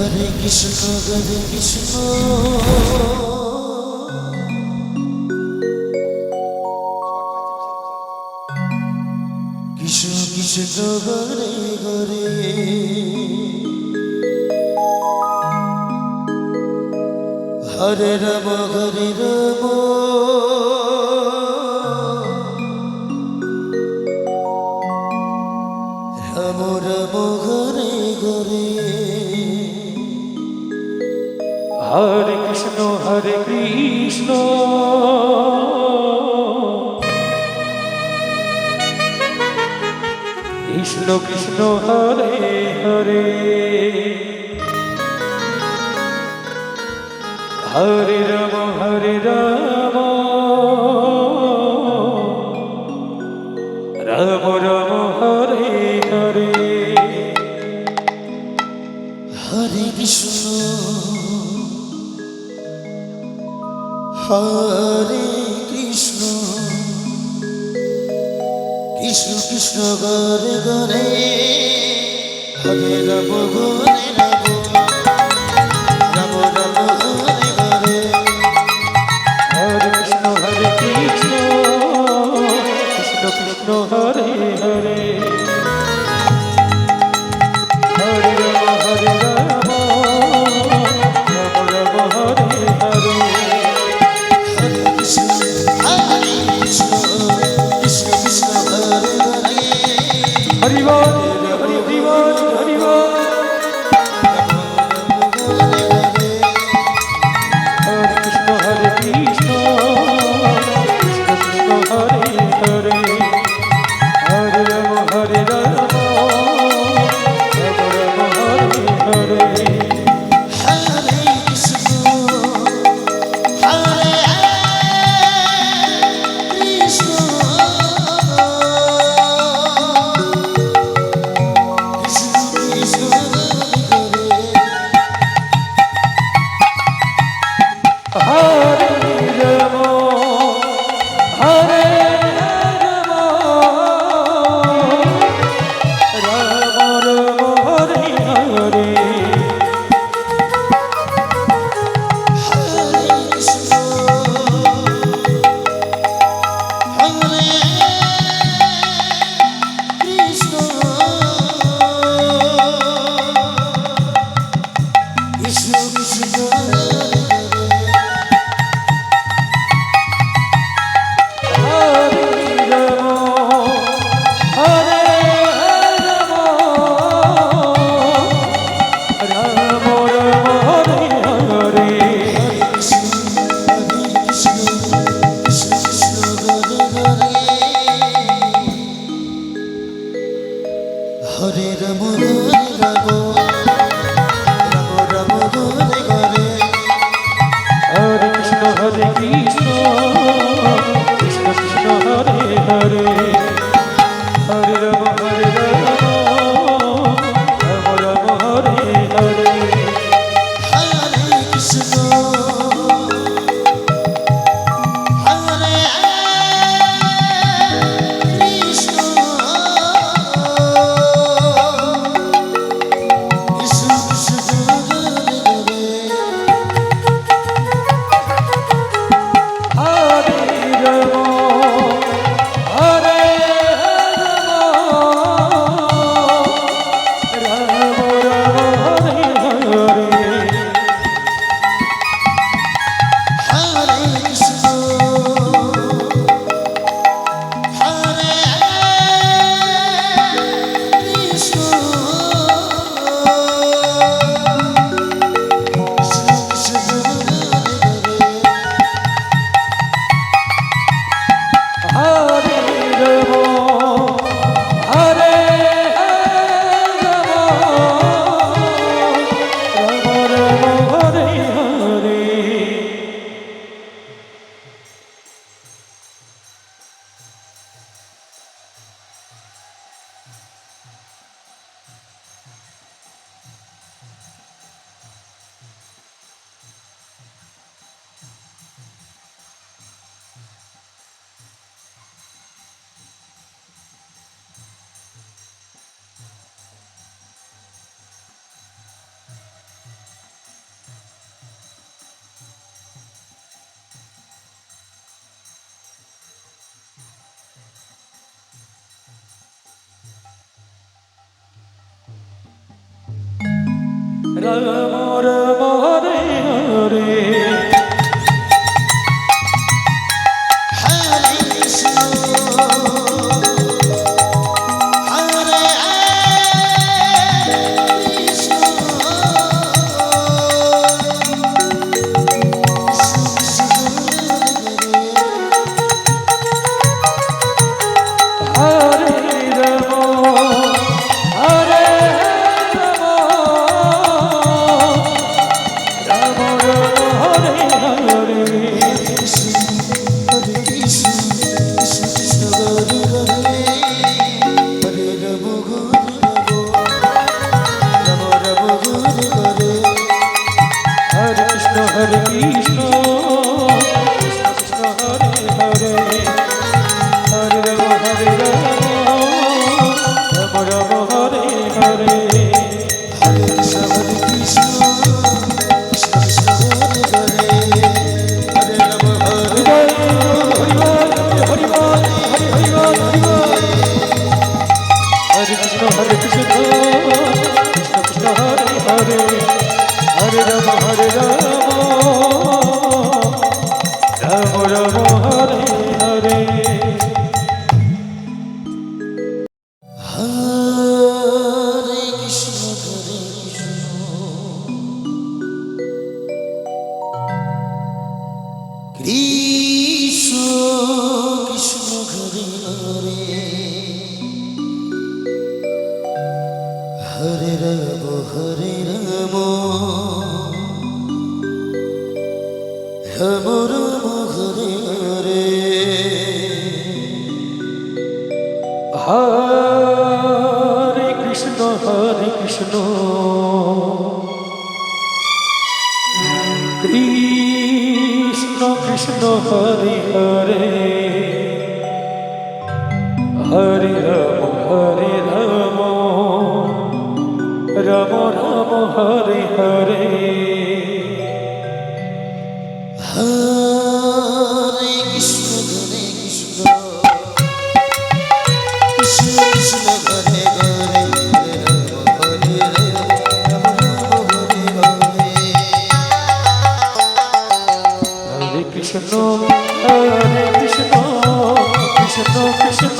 Hare Krishna Krishna Krishna Hare Hare Hare Rama Rama Rama Hare Hare Hare Krishna Krishna Krishna Hare Hare Hare Rama Rama Rama Hare Hare Hare Krishna Krishna Krishna Hare Hare Hare Rama Rama Rama Hare Hare Hare Krishna Krishna Krishna Hare Hare Hare Rama Rama Rama Hare Hare Hare Krishna Krishna Krishna Hare Hare Hari Bol Hari Bol Hari Bol Hare Krishna Krishna Krishna Hare Hare Hare Rama Rama Hare Hare Hare Krishna Hare Rama Rama Hare Hare Hare Krishna Krishna Krishna Hare Hare Hare Rama Rama Hare Hare Hare Krishna Krishna Ram Ram Hare Hare Hare Krishna Hare Krishna Hare Ram Hare Ram Ram Ram Hare Hare Hare Krishna Krishna Krishna Hare Hare Hare Ram Ram Ram Hare Hare Hare Krishna Krishna Krishna Hare Hare Hare Ram Ram Ram Hare Hare Hare Krishna Krishna Krishna Hare Hare Hare Ram Hare Hare Krishna Krishna Krishna Hare Hare Hare Ram Ram Ram Hare Hare Hare Krishna Krishna Krishna Hare Hare Hare Ram Ram Ram Hare Hare Hare Krishna Krishna Krishna Hare Hare Hare Ram Ram Ram Hare Hare Hare Krishna Krishna Krishna Krishna Hare Hare Hare Ram Hare Hare Hare Krishna Krishna Krishna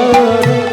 Hare